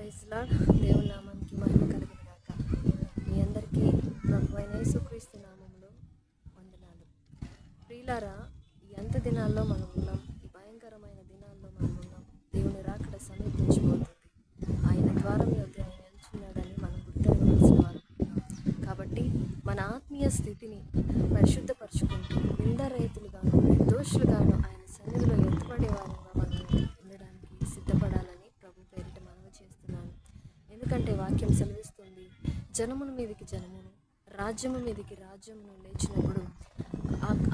Praise lord. దేవుని నామానికి మహిమ కలుగును గాక. మీ అందరికీ ప్రభువైన యేసుక్రీస్తు నామములో వందనాలు. ప్రియులారా, ఈ అంత దినాల్లో మనం ఉన్నాం. ఈ భయంకరమైన దినాల్లో మనం ఉన్నాం. దేవుని రాకడ సమీపించిపోతుంది. ఆయన ద్వారం యొద్ద ఆయన నిలుచున్నాడని మనం గుర్తించవలసిన వారు. కాబట్టి మన ఆత్మీయ స్థితిని పరిశుద్ధపరచుకుంటూ నిందారహితులుగాను నిర్దోషులుగాను ఆయన సన్నిధిలో ఎత్తుపడే వారంగా మనం ఉండడానికి సిద్ధపడాలని ప్రభు పేరిట మనవి చేస్తున్నాను. ఎందుకంటే వాక్యం సెలవిస్తుంది, జనముల మీదకి జనమును, రాజ్యము మీదకి రాజ్యమును లేచినప్పుడు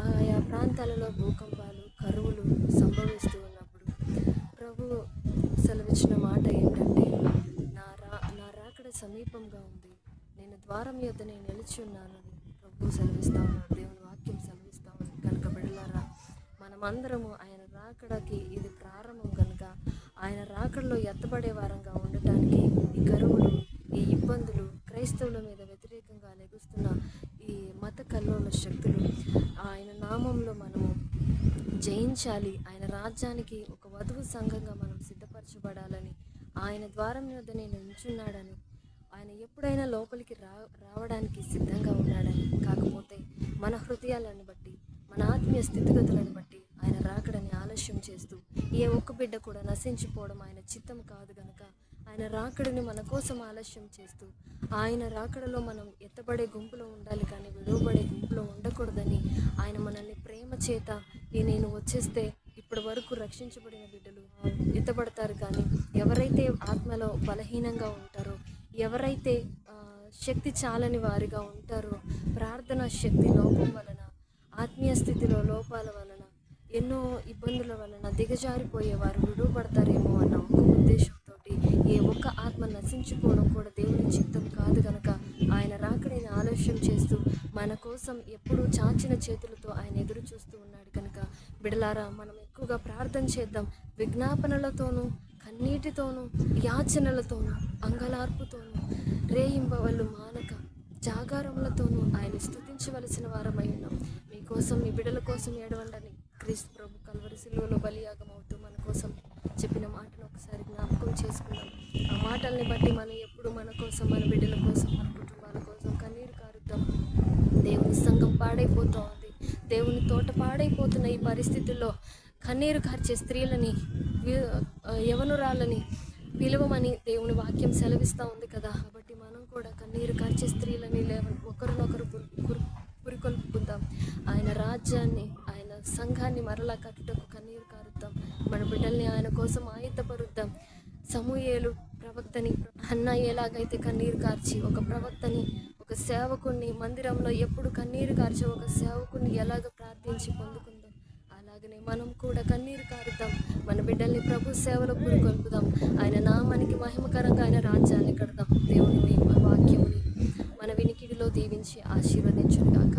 ఆయా ప్రాంతాలలో భూకంపాలు, కరువులు సంభవిస్తూ ఉన్నప్పుడు ప్రభు సెలవిచ్చిన మాట ఏంటంటే, నా రాకడ సమీపంగా ఉంది, నేను ద్వారం యొద్ద నేను నిలిచి ఉన్నానని ప్రభు సెలవిస్తా ఉన్నాడు. దేవుని వాక్యం సెలవిస్తా ఉంది. కనుక బిడ్డలారా, మనమందరము ఆయన రాకడకి ఇది ప్రారంభం కనుక ఆయన రాకడలో ఎత్తబడే వారంగా ఉండటానికి ఈ కరువులు, ఈ ఇబ్బందులు, క్రైస్తవుల మీద వ్యతిరేకంగా లెగుస్తున్న ఈ మత కల్లోల శక్తులు ఆయన నామంలో మనము జయించాలి. ఆయన రాజ్యానికి ఒక వధువు సంఘంగా మనం సిద్ధపరచబడాలని, ఆయన ద్వారం వద్ద నేను ఉంచున్నాడని, ఆయన ఎప్పుడైనా లోపలికి రావడానికి సిద్ధంగా ఉన్నాడని. కాకపోతే మన హృదయాలను బట్టి, మన ఆత్మీయ స్థితిగతులను బట్టి ఆయన రాకడని ఆలస్యం చేస్తూ ఏ ఒక్క బిడ్డ కూడా నశించిపోవడం ఆయన చిత్తం కాదు గనక ఆయన రాకడని మన కోసం ఆలస్యం చేస్తూ ఆయన రాకడలో మనం ఎత్తబడే గుంపులో ఉండాలి కానీ విడువబడే గుంపులో ఉండకూడదని ఆయన మనల్ని ప్రేమ చేత నేను వచ్చేస్తే ఇప్పటి వరకు రక్షించబడిన బిడ్డలు ఎత్తబడతారు. కానీ ఎవరైతే ఆత్మలో బలహీనంగా ఉంటారో, ఎవరైతే శక్తి చాలని వారిగా ఉంటారో, ప్రార్థనా శక్తి లోపం వలన, ఆత్మీయ స్థితిలో లోపాల వలన, ఎన్నో ఇబ్బందుల వలన దిగజారిపోయేవారు విడువబడతారేమో అన్న ఒక ఉద్దేశంతో ఏ ఒక్క ఆత్మ నశించిపోవడం కూడా దేవుని చిత్తం కాదు కనుక ఆయన రాకడిని ఆలస్యం చేస్తూ మన కోసం ఎప్పుడూ చాచిన చేతులతో ఆయన ఎదురు చూస్తూ ఉన్నాడు. కనుక బిడలారా, మనం ఎక్కువగా ప్రార్థన చేద్దాం. విజ్ఞాపనలతోనూ, కన్నీటితోనూ, యాచనలతోనూ, అంగలార్పుతోనూ, రేయింబవళ్ళు మానక జాగారములతోనూ ఆయన స్తుతించవలసిన వారమై ఉన్నాం. మీకోసం, మీ బిడ్డల కోసం ఏడవండని క్రీస్తు ప్రభు కల్వరి సిలువలో బలియాగం అవుతూ మన కోసం చెప్పిన మాటను ఒకసారి జ్ఞాపకం చేసుకుందాం. ఆ మాటల్ని బట్టి మనం ఎప్పుడు మన కోసం, మన బిడ్డల కోసం, మన కుటుంబాల కోసం కన్నీరు కారుద్దాం. దేవుని సంఘం పాడైపోతూ ఉంది. దేవుని తోట పాడైపోతున్న ఈ పరిస్థితుల్లో కన్నీరు కార్చే స్త్రీలని, యవనురాళ్ళని పిలువమని దేవుని వాక్యం సెలవిస్తూ ఉంది కదా. కాబట్టి మనం కూడా కన్నీరు కార్చే స్త్రీలని ఒకరినొకరు పురికొల్పుకుందాం. ఆయన రాజ్యాన్ని, ఆయన సంఘాన్ని మరలా కట్టుటకు కన్నీరు కారుద్దాం. మన బిడ్డల్ని ఆయన కోసం ఆయుధపరుద్దాం. సమూయేలు ప్రవక్తని, హన్నా ఎలాగైతే కన్నీరు కార్చి ఒక ప్రవక్తని, ఒక సేవకుణ్ణి, మందిరంలో ఎప్పుడు కన్నీరు కార్చి ఒక సేవకుని ఎలాగ ప్రార్థించి పొందుకుందాం, అలాగనే మనం కూడా కన్నీరు కారుద్దాం. మన బిడ్డల్ని ప్రభు సేవలో పురికొల్పుదాం. ఆయన నామానికి మహిమకరంగా ఆయన రాజ్యాన్ని కడదాం. దేవుని వాక్యముని మన వినికిడిలో దీవించి ఆశీర్వదించుగాక.